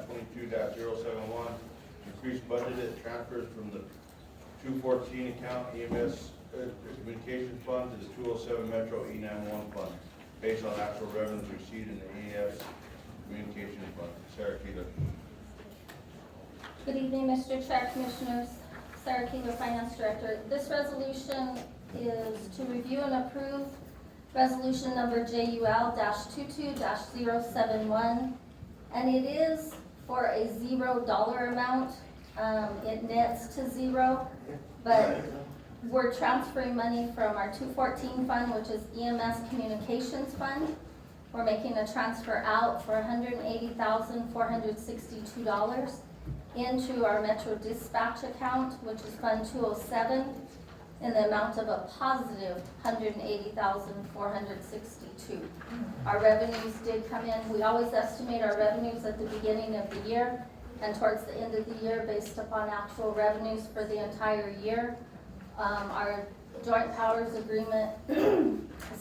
22-071, increase budgeted transfers from the 214 account EMS Communications Fund to the 207 Metro E911 Fund, based on actual revenues received in the EMS Communications Fund. Sarah Keeler. Good evening, Mr. Chair, Commissioners. Sarah Keeler, Finance Director. This resolution is to review and approve resolution number JUL-22-071, and it is for a $0 amount. It nets to zero, but we're transferring money from our 214 fund, which is EMS Communications Fund. We're making a transfer out for $180,462 into our Metro Dispatch account, which is Fund 207, in the amount of a positive $180,462. Our revenues did come in. We always estimate our revenues at the beginning of the year and towards the end of the year based upon actual revenues for the entire year. Our joint powers agreement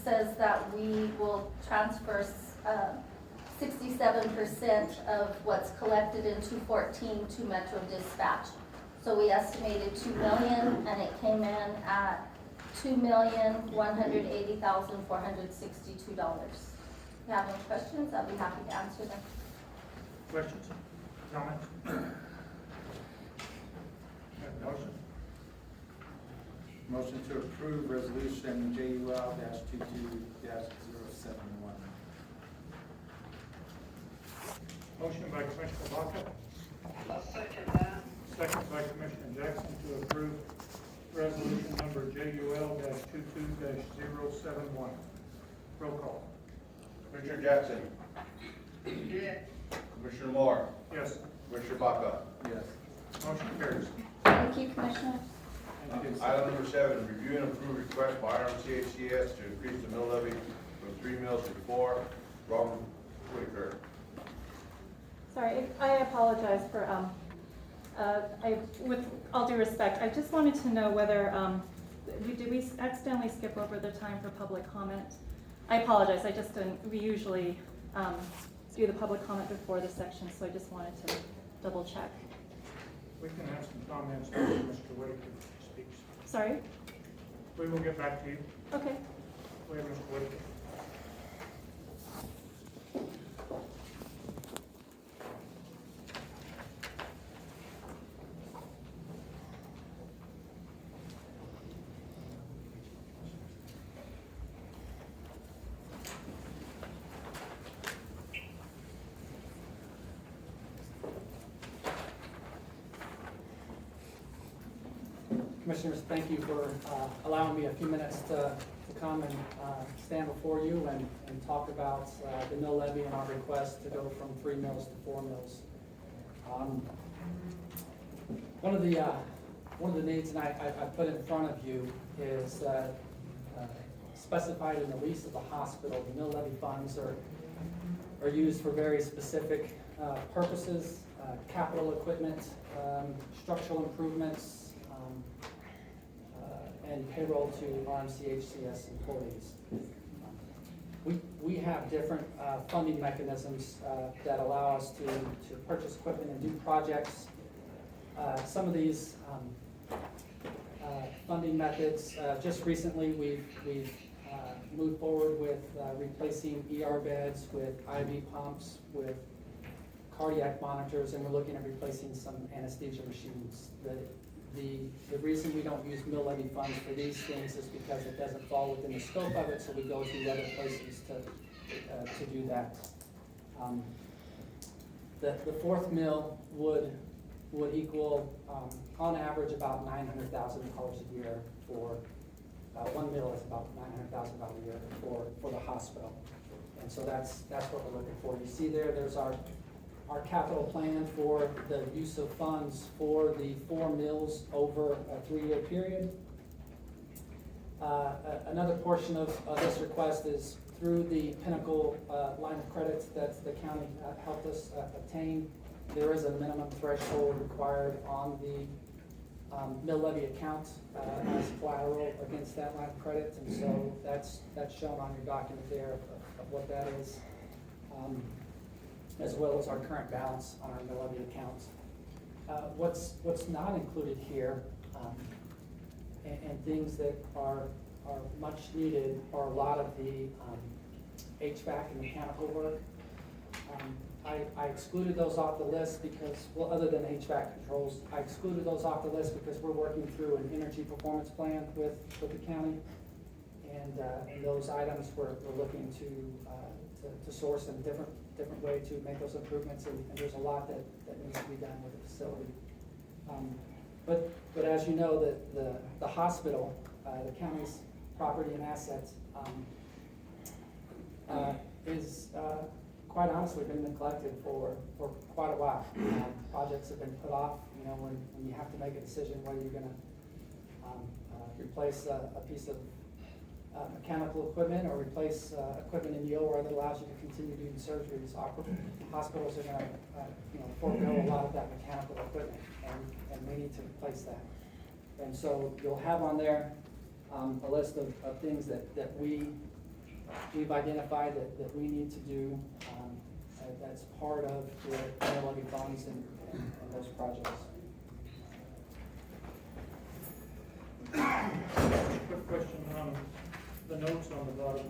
says that we will transfer 67% of what's collected in 214 to Metro Dispatch. So we estimated $2 million, and it came in at $2,180,462. If you have any questions, I'll be happy to answer them. Questions? Comments? Motion? Motion to approve resolution JUL-22-071. Motion by Commissioner Baca, I'll second that. second by Commissioner Jackson to approve resolution number JUL-22-071. Roll call. Commissioner Jackson. Yes. Commissioner Moore. Yes. Commissioner Baca. Yes. Motion carries. Thank you, Commissioner. Thank you. Item number 7, review and approve request by RMCHCS to increase the mill levy from 3 mills to 4. Robert Whitaker. Sorry, I apologize for, with all due respect, I just wanted to know whether, did we accidentally skip over the time for public comment? I apologize, I just didn't, we usually do the public comment before this section, so I just wanted to double check. We can have some comments after Mr. Whitaker speaks. Sorry? We will get back to you. Okay. We have Mr. Whitaker. Commissioners, thank you for allowing me a few minutes to come and stand before you and talk about the mill levy and our request to go from 3 mills to 4 mills. One of the needs that I put in front of you is specified in the lease of the hospital. The mill levy funds are used for very specific purposes, capital equipment, structural improvements, and payroll to RMCHCS employees. We have different funding mechanisms that allow us to purchase equipment and do projects. Some of these funding methods, just recently we've moved forward with replacing ER beds with IV pumps, with cardiac monitors, and we're looking at replacing some anesthesia machines. The reason we don't use mill levy funds for these things is because it doesn't fall within the scope of it, so we go to other places to do that. The 4th mill would equal, on average, about $900,000 a year for, 1 mill is about $900,000 a year for the hospital. And so that's what we're looking for. You see there's our capital plan for the use of funds for the 4 mills over a 3-year period. Another portion of this request is through the Pinnacle line of credit that the county helped us obtain. There is a minimum threshold required on the mill levy account as collateral against that line of credit, and so that's shown on your document there of what that is. as well as our current balance on our mill levy accounts. What's not included here, and things that are much needed are a lot of the HVAC and mechanical work. I excluded those off the list because, well, other than HVAC controls, I excluded those off the list because we're working through an energy performance plan with the county. And those items we're looking to source in a different way to make those improvements, and there's a lot that needs to be done with the facility. But as you know, the hospital, the county's property and assets, is quite honestly been neglected for quite a while. Projects have been put off, you know, when you have to make a decision whether you're gonna replace a piece of mechanical equipment or replace equipment in the OR that allows you to continue doing surgeries. Hospitals are gonna, forego a lot of that mechanical equipment, and we need to replace that. And so you'll have on there a list of things that we've identified that we need to do, that's part of the levy funds and those projects. Quick question on the notes on the bottom,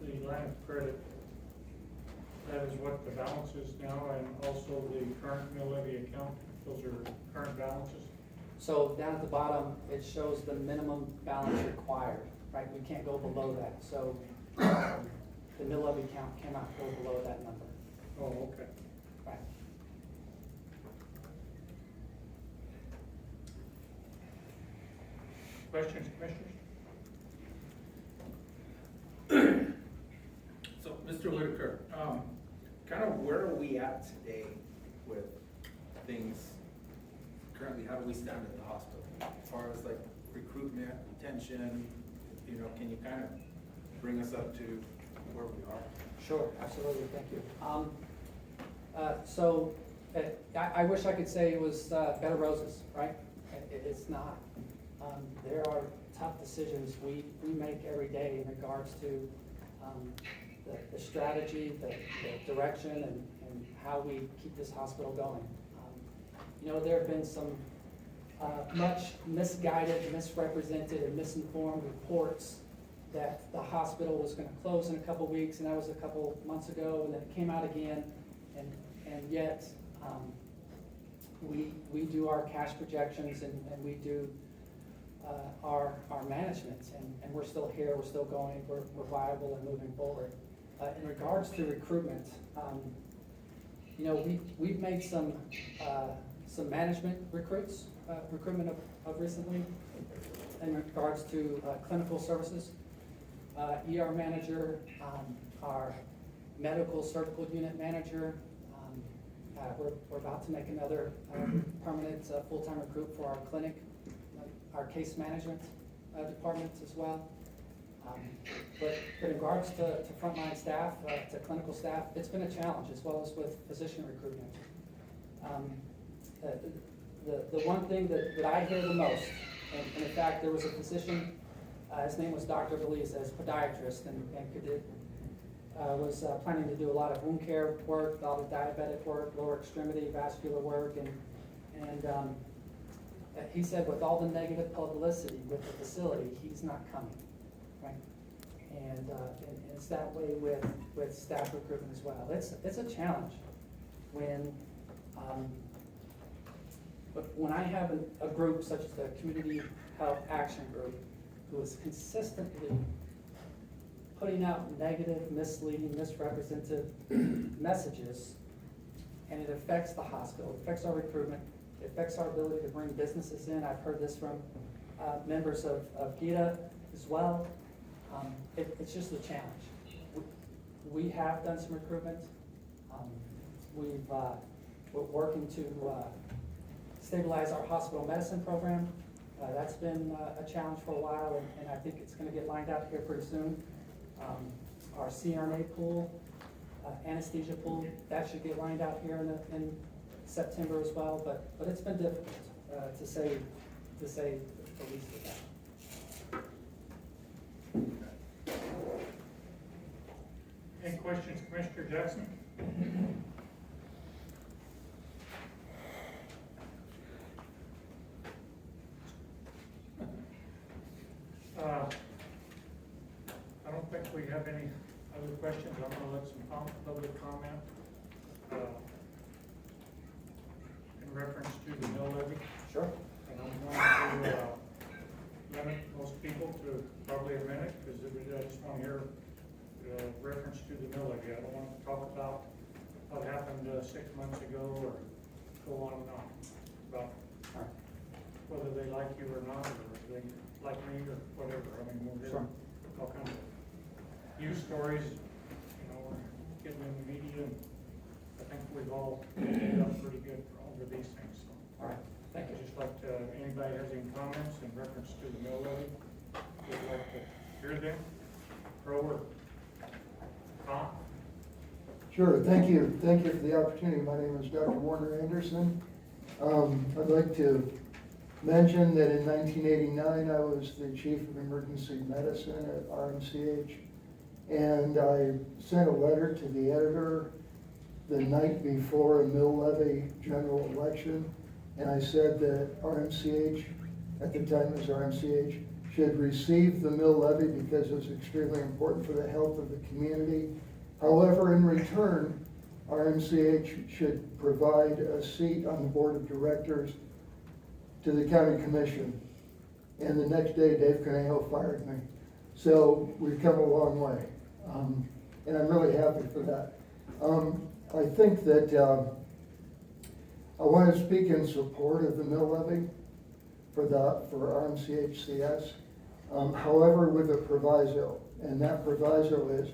the line of credit. That is what the balance is now, and also the current mill levy account, those are current balances? So down at the bottom, it shows the minimum balance required, right? We can't go below that. So the mill levy account cannot go below that number. Oh, okay. Right. Questions, commissioners? So, Mr. Whitaker, kind of where are we at today with things currently? How do we stand at the hospital as far as like recruitment, retention? Can you kind of bring us up to where we are? Sure, absolutely, thank you. I wish I could say it was bed of roses, right? It's not. There are tough decisions we make every day in regards to the strategy, the direction, and how we keep this hospital going. There have been some much misguided, misrepresented, and misinformed reports that the hospital was going to close in a couple weeks, and that was a couple months ago, and then it came out again, and yet we do our cash projections and we do our management, and we're still here, we're still going, we're viable and moving forward. In regards to recruitment, we've made some management recruitment of recently in regards to clinical services. ER manager, our medical surgical unit manager. We're about to make another permanent full-time recruit for our clinic, our case management department as well. But in regards to frontline staff, to clinical staff, it's been a challenge, as well as with physician recruitment. The one thing that I hear the most, and in fact, there was a physician, his name was Dr. Belize, as podiatrist, and was planning to do a lot of wound care work, a lot of diabetic work, lower extremity vascular work, and he said with all the negative publicity with the facility, he's not coming, right? And it's that way with staff recruitment as well. It's a challenge when I have a group such as the Community Health Action Group, who is consistently putting out negative, misleading, misrepresented messages, and it affects the hospital, it affects our recruitment, it affects our ability to bring businesses in. I've heard this from members of GITA as well. It's just a challenge. We have done some recruitment. We're working to stabilize our hospital medicine program. That's been a challenge for a while, and I think it's going to get lined out here pretty soon. Our CRNA pool, anesthesia pool, that should get lined out here in September as well. But it's been difficult to say the least of that. Any questions, Commissioner Jackson? I don't think we have any other questions. I'm gonna let some public comment, in reference to the mill levy. Sure. And I'm going to, limit most people to probably a minute, because I just want to hear, reference to the mill levy. I don't want to talk about what happened, 6 months ago, or go on and on about whether they like you or not, or if they like me, or whatever. I mean, we'll hear Sure. all kinds of news stories, you know, we're getting in the media, and I think we've all ended up pretty good over these things, so. All right, thank you. I'd just like to, anybody has any comments in reference to the mill levy, would like to hear them, pro or con? Sure, thank you. Thank you for the opportunity. My name is Dr. Warner Anderson. I'd like to mention that in 1989, I was the chief of emergency medicine at RMCH. And I sent a letter to the editor the night before a mill levy general election. And I said that RMCH, at the time it was RMCH, should receive the mill levy because it's extremely important for the health of the community. However, in return, RMCH should provide a seat on the board of directors to the county commission. And the next day, Dave Conejo fired me. So we've come a long way. And I'm really happy for that. I think that I want to speak in support of the mill levy for RMCHCS. However, with a proviso, and that proviso is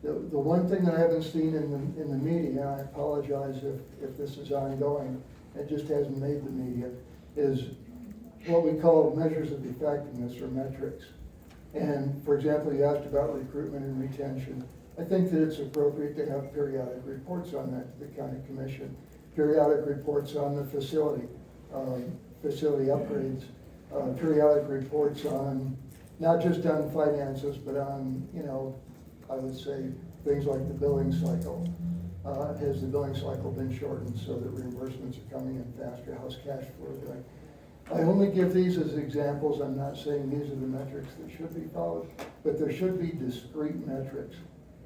the one thing that I haven't seen in the media, and I apologize if this is ongoing, it just hasn't made the media, is what we call measures of effectiveness or metrics. And for example, you asked about recruitment and retention. I think that it's appropriate to have periodic reports on that to the county commission, periodic reports on the facility upgrades, periodic reports on, not just on finances, but on, you know, I would say things like the billing cycle. Has the billing cycle been shortened so that reimbursements are coming in faster? How's cash flow doing? I only give these as examples. I'm not saying these are the metrics that should be followed, but there should be discrete metrics.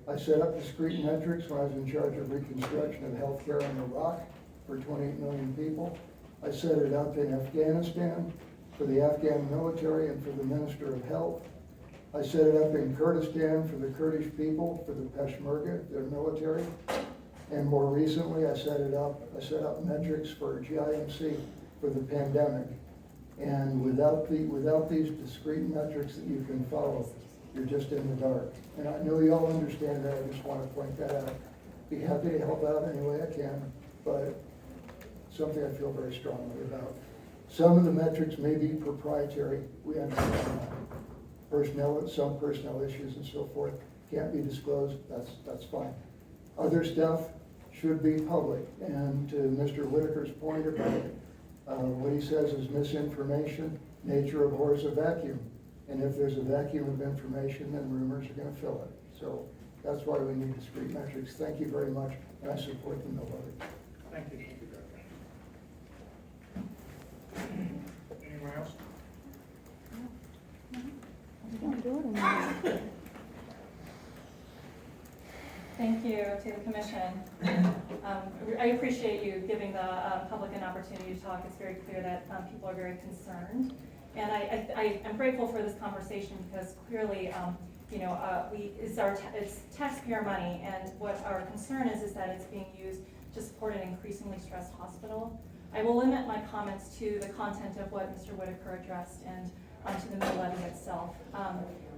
I set up discrete metrics when I was in charge of reconstruction of healthcare in Iraq for 28 million people. I set it up in Afghanistan for the Afghan military and for the Minister of Health. I set it up in Kurdistan for the Kurdish people, for the Peshmerga, their military. And more recently, I set up metrics for GIMC for the pandemic. And without these discrete metrics that you can follow, you're just in the dark. And I know you all understand that. I just want to point that out. Be happy to help out any way I can, but something I feel very strongly about. Some of the metrics may be proprietary. We understand that. Some personnel issues and so forth can't be disclosed. That's fine. Other stuff should be public. And to Mr. Whitaker's point about what he says is misinformation, nature abhors a vacuum. And if there's a vacuum of information, then rumors are going to fill it. So that's why we need discrete metrics. Thank you very much, and I support the mill levy. Thank you. Anyone else? Thank you to the commission. I appreciate you giving the public an opportunity to talk. It's very clear that people are very concerned. And I am grateful for this conversation because clearly, it's taxpayer money, and what our concern is that it's being used to support an increasingly stressed hospital. I will limit my comments to the content of what Mr. Whitaker addressed and onto the mill levy itself.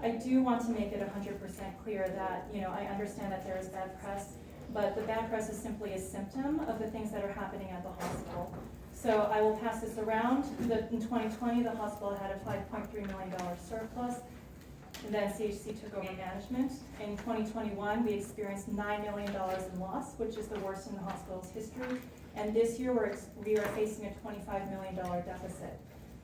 I do want to make it 100% clear that, I understand that there is bad press, but the bad press is simply a symptom of the things that are happening at the hospital. So I will pass this around. In 2020, the hospital had a $5.3 million surplus. And then CHC took over management. In 2021, we experienced $9 million in loss, which is the worst in the hospital's history. And this year, we are facing a $25 million deficit.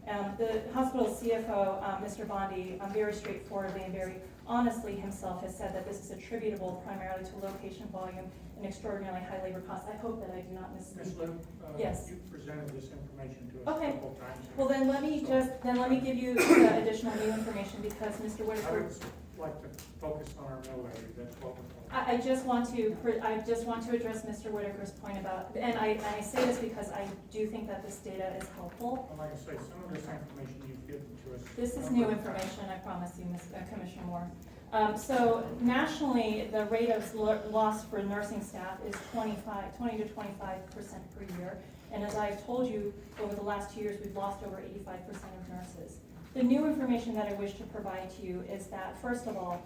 The hospital CFO, Mr. Bondi, very straightforwardly and very honestly himself has said that this is attributable primarily to location volume and extraordinarily high labor costs. I hope that I do not Ms. misspeak. Lynn, Yes. you presented this information to us a Okay. couple of times. Well, then let me give you the additional new information because Mr. I Whitaker, would like to focus on our mill levy, that's what we're. I just want to address Mr. Whitaker's point about, and I say this because I do think that this data is helpful. Well, like I say, some of this information you've given to us. This is new information, I promise you, Commissioner Moore. So nationally, the rate of loss for nursing staff is 20 to 25% per year. And as I've told you, over the last 2 years, we've lost over 85% of nurses. The new information that I wish to provide to you is that, first of all,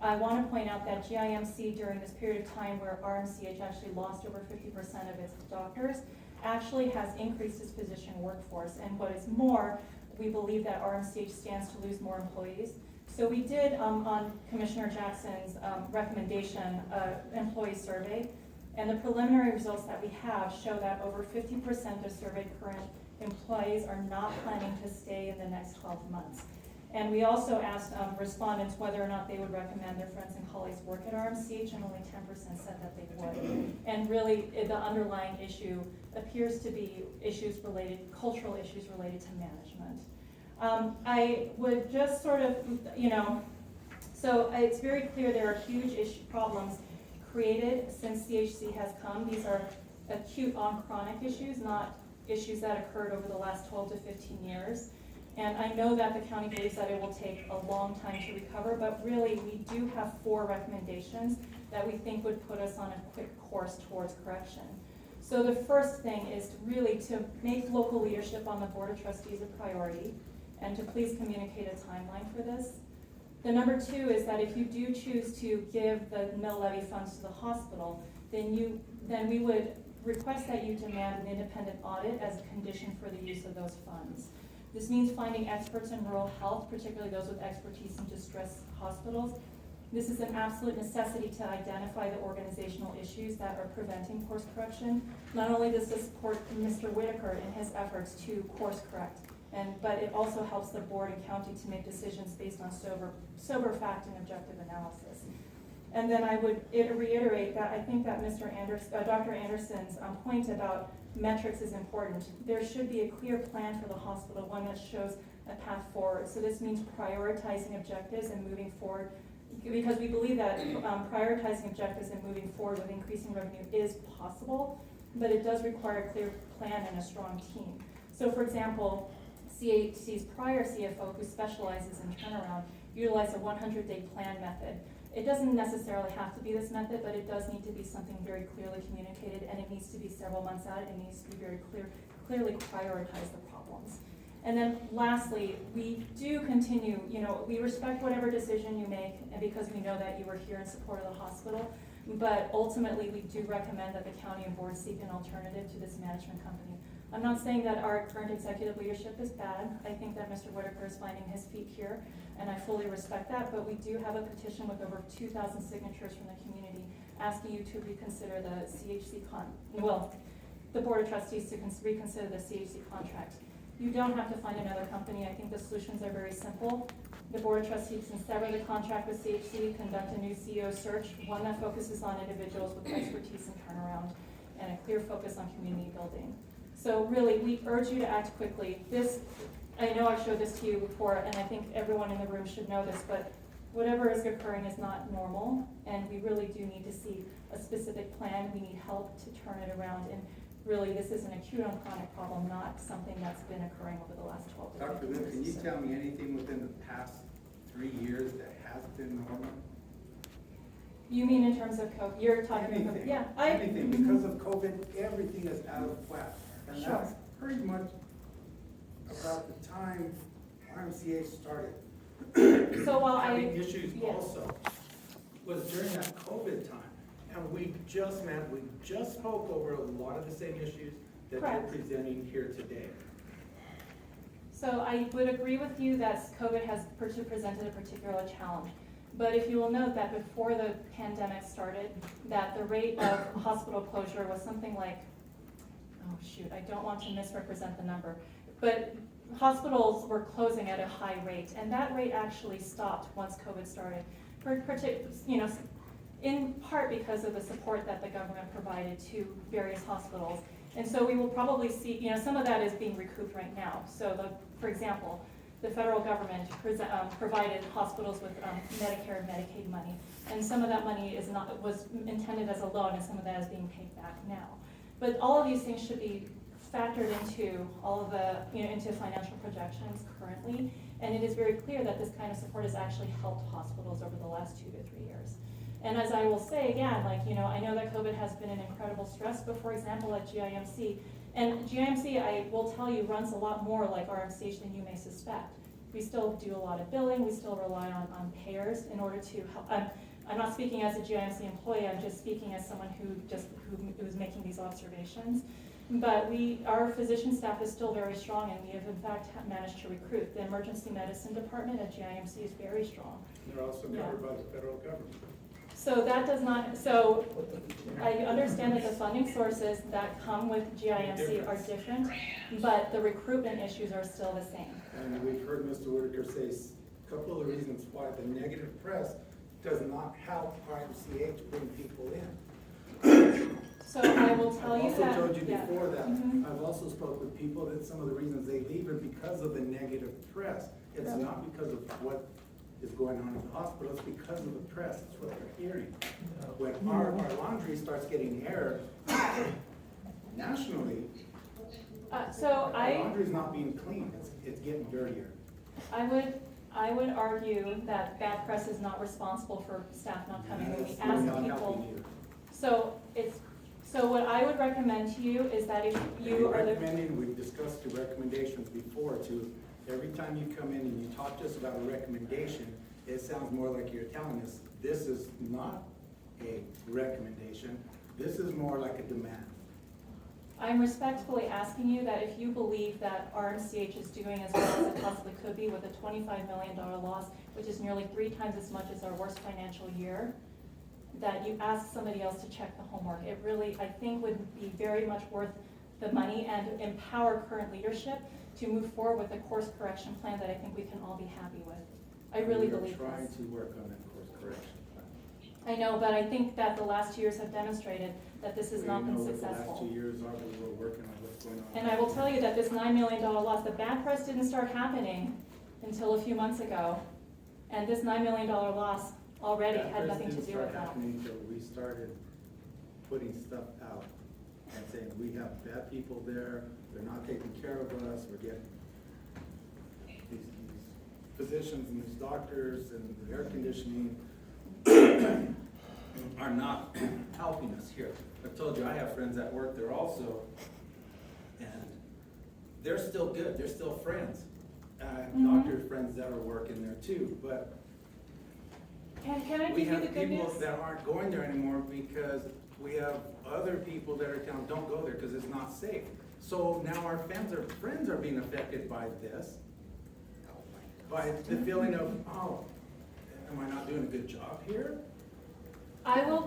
I want to point out that GIMC during this period of time where RMCH actually lost over 50% of its doctors, actually has increased its physician workforce. And what is more, we believe that RMCH stands to lose more employees. So we did, on Commissioner Jackson's recommendation, employee survey, and the preliminary results that we have show that over 50% of surveyed current employees are not planning to stay in the next 12 months. And we also asked respondents whether or not they would recommend their friends and colleagues work at RMCH, and only 10% said that they would. And really, the underlying issue appears to be cultural issues related to management. I would just sort of, so it's very clear there are huge problems created since CHC has come. These are acute on chronic issues, not issues that occurred over the last 12 to 15 years. And I know that the county believes that it will take a long time to recover, but really we do have 4 recommendations that we think would put us on a quick course towards correction. So the first thing is really to make local leadership on the Board of Trustees a priority and to please communicate a timeline for this. The number 2 is that if you do choose to give the mill levy funds to the hospital, then we would request that you demand an independent audit as a condition for the use of those funds. This means finding experts in rural health, particularly those with expertise in distressed hospitals. This is an absolute necessity to identify the organizational issues that are preventing course correction. Not only does this support Mr. Whitaker in his efforts to course correct, but it also helps the board and county to make decisions based on sober fact and objective analysis. And then I would reiterate that I think that Dr. Anderson's point about metrics is important. There should be a clear plan for the hospital, one that shows a path forward. So this means prioritizing objectives and moving forward, because we believe that prioritizing objectives and moving forward with increasing revenue is possible, but it does require a clear plan and a strong team. So for example, CHC's prior CFO, who specializes in turnaround, utilized a 100-day plan method. It doesn't necessarily have to be this method, but it does need to be something very clearly communicated, and it needs to be several months out. It needs to be very clearly prioritize the problems. And then lastly, we do continue, we respect whatever decision you make, and because we know that you are here in support of the hospital, but ultimately we do recommend that the county and board seek an alternative to this management company. I'm not saying that our current executive leadership is bad. I think that Mr. Whitaker is finding his feet here, and I fully respect that, but we do have a petition with over 2,000 signatures from the community asking you to reconsider the the Board of Trustees to reconsider the CHC contract. You don't have to find another company. I think the solutions are very simple. The Board of Trustees can sever the contract with CHC, conduct a new CEO search, one that focuses on individuals with expertise in turnaround, and a clear focus on community building. So really, we urge you to act quickly. I know I've showed this to you before, and I think everyone in the room should know this, but whatever is occurring is not normal, and we really do need to see a specific plan. We need help to turn it around, and really, this is an acute on chronic problem, not something that's been occurring over the last 12 to 15 Dr. years. Lynn, can you tell me anything within the past 3 years that has been normal? You mean in terms of COVID? You're talking about, Anything, yeah. anything. Because of COVID, everything is out of whack. And Sure. that's pretty much about the time RMCA started. So while Having issues yes. also was during that COVID time. And we just spoke over a lot of the same issues that Correct. you're presenting here today. So I would agree with you that COVID has presented a particular challenge. But if you will note that before the pandemic started, that the rate of hospital closure was something like, oh shoot, I don't want to misrepresent the number, but hospitals were closing at a high rate, and that rate actually stopped once COVID started. In part because of the support that the government provided to various hospitals. And so we will probably see, some of that is being recouped right now. So for example, the federal government provided hospitals with Medicare and Medicaid money. And some of that money was intended as a loan, and some of that is being paid back now. But all of these things should be factored into all of the, into financial projections currently. And it is very clear that this kind of support has actually helped hospitals over the last 2 to 3 years. And as I will say again, I know that COVID has been an incredible stress, but for example, at GIMC, and GIMC, I will tell you, runs a lot more like RMCH than you may suspect. We still do a lot of billing, we still rely on payers in order to help. I'm not speaking as a GIMC employee, I'm just speaking as someone who was making these observations. But our physician staff is still very strong, and we have in fact managed to recruit. The emergency medicine department at GIMC is very strong. They're also covered by the federal government. So that does not, so I understand that the funding sources that come with GIMC are different, but the recruitment issues are still the same. And we've heard Mr. Whitaker say a couple of the reasons why the negative press does not help YMCA to bring people in. So I will tell you I've that. also told you yeah. before that, Mhm. I've also spoke with people that some of the reasons they leave are because of the negative press. It's Yeah. not because of what is going on in the hospital, it's because of the press, it's what they're hearing. When our laundry starts getting aired nationally, So our laundry's not being cleaned, it's getting dirtier. I would argue that bad press is not responsible for staff not coming when we It's ask not people. helping either. So what I would recommend to you is that if you We're are the. recommending, we've discussed the recommendations before to, every time you come in and you talk to us about a recommendation, it sounds more like you're telling us, this is not a recommendation, this is more like a demand. I'm respectfully asking you that if you believe that RMCH is doing as well as it possibly could be with a $25 million loss, which is nearly 3 times as much as our worst financial year, that you ask somebody else to check the homework. It really, I think, would be very much worth the money and empower current leadership to move forward with a course correction plan that I think we can all be happy with. I really believe We're trying this. to work on that course correction plan. I know, but I think that the last 2 years have demonstrated that this has not been We know what the last successful. 2 years are, but we're working on what's going on. And I will tell you that this $9 million loss, the bad press didn't start happening until a few months ago. And this $9 million loss already had nothing to do with that. That didn't start happening until we started putting stuff out and saying, we have bad people there, they're not taking care of us, we're getting these physicians and these doctors and the air conditioning are not helping us here. I've told you, I have friends that work there also, and they're still good, they're still friends. I have doctor friends that are working there too, but Can I we give you the have good people news? that aren't going there anymore because we have other people that are telling, don't go there because it's not safe. So now our friends are being affected by this, by the feeling of, oh, am I not doing a good job here? I will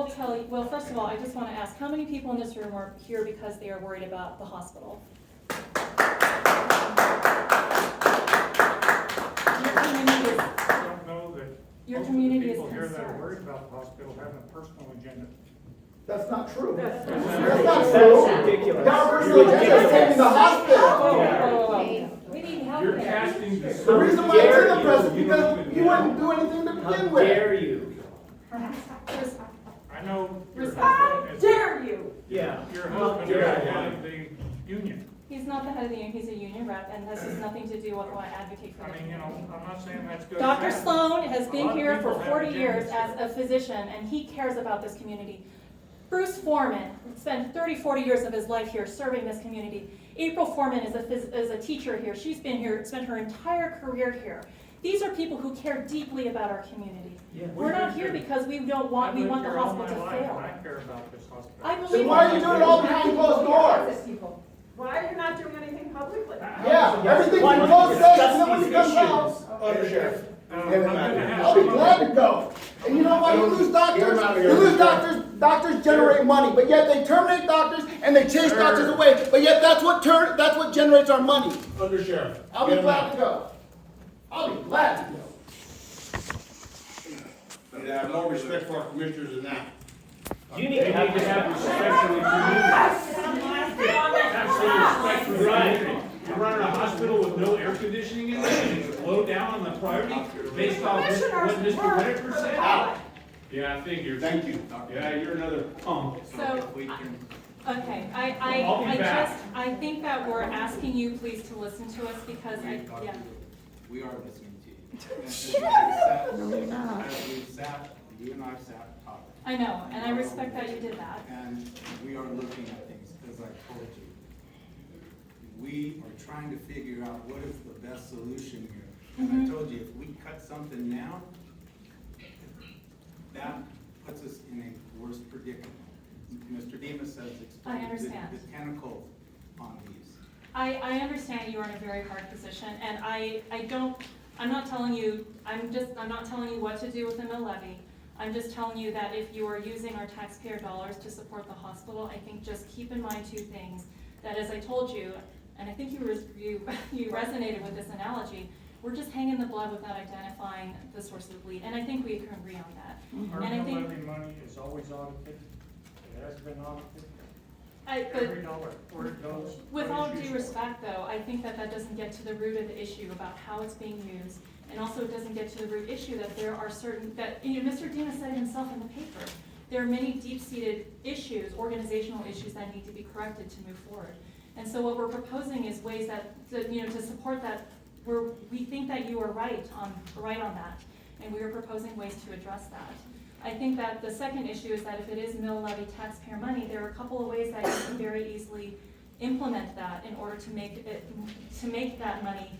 tell you, well, first of all, I just want to ask, how many people in this room are here because they are worried about the hospital? I don't know that Your most of the community is people here that are concerned. worried about the hospital have a personal agenda. That's not true. That's not true. ridiculous. That personal agenda is taking the hospital. We need help You're there. casting the. The reason why it's in the press is because you wouldn't do anything to How begin with. dare you? I know your Respectfully. husband Dare you? Yeah. is, your How husband is dare head you? of the union. He's not the head of the union, he's a union rep, and this has nothing to do with what I advocate for I the mean, you know, community. I'm not saying that's good. or Dr. bad. Sloan has A lot been of here for people have 40 years agendas as a physician, and he cares about this community. Bruce Foreman spent 30, 40 years of his life here serving this community. April Foreman is a teacher here. She's been here, spent her entire career here. These are people who care deeply about our community. Yeah. We're not here because we want the I've lived here all hospital to my life, fail. and I care about this hospital. I believe Then why are you that. doing it all behind closed doors? Why are you not doing anything publicly? Yeah, everything's Why in don't closed you session, discuss then when these it comes issues? out, I'm get him gonna out of here. have I'll be someone- glad to go. And you know why you lose doctors? Get him out of You here. lose doctors doctors generate money, but yet they terminate doctors and they chase doctors away, but yet that's what generates our money. Undersheriff. I'll be glad to go. I'll be glad to go. You have no respect for our commissioners in that. You need to have respect for the community. Have some respect for the community. You're running a hospital with no air conditioning in there, and it's low down on the priority based off what Mr. Whitaker said? Yeah, I figured. Thank you. Yeah, you're another punk. So, okay, I'll be back. I think that we're asking you please to listen to us because We are listening to you. No, you're not. As we've sat, you and I have sat talking. I know, and I respect that you did that. And we are looking at things, as I told you. We are trying to figure out what is the best solution here. And I told you, if we cut something now, that puts us in a worse predicament. Mr. Demas says I explain understand. the tentacles on these. I understand you are in a very hard position, and I'm not telling you what to do with the mill levy. I'm just telling you that if you are using our taxpayer dollars to support the hospital, I think just keep in mind two things. That as I told you, and I think you resonated with this analogy, we're just hanging the blood without identifying the source of the bleed, and I think we can agree on that. Our And I mill think, levy money is always audited. It has been audited. but Every dollar, where it goes. with what all it's due used for. respect though, I think that doesn't get to the root of the issue about how it's being used. And also it doesn't get to the root issue that there are certain, Mr. Demas said himself in the paper, there are many deep-seated issues, organizational issues that need to be corrected to move forward. And so what we're proposing is ways to support that, we think that you are right on that. And we are proposing ways to address that. I think that the second issue is that if it is mill levy taxpayer money, there are a couple of ways that you can very easily implement that in order to make that money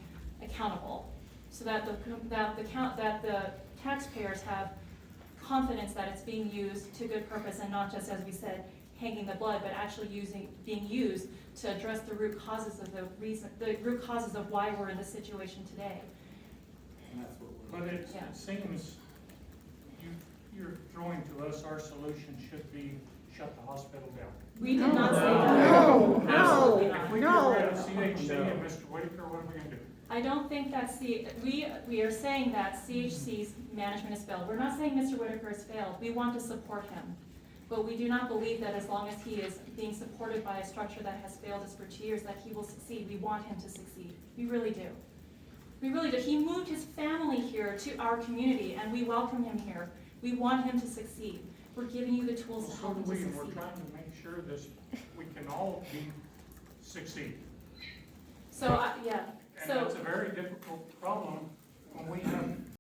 accountable, so that the taxpayers have confidence that it's being used to good purpose and not just, as we said, hanging the blood, but actually being used to address the root causes of why we're in this situation today. And that's what we're. But it seems you're throwing to us our solution should be shut the hospital down. We did not say that. Absolutely not. If we get rid of CHC and Mr. Whitaker, what are we gonna do? I don't think that we are saying that CHC's management has failed. We're not saying Mr. Whitaker has failed. We want to support him. But we do not believe that as long as he is being supported by a structure that has failed us for 2 years, that he will succeed. We want him to succeed. We really do. We really do. He moved his family here to our community, and we welcome him here. We want him to succeed. We're giving you the tools to So help him do to we, succeed. and we're trying to make sure we can all succeed. So, yeah. And that's a very difficult problem when we have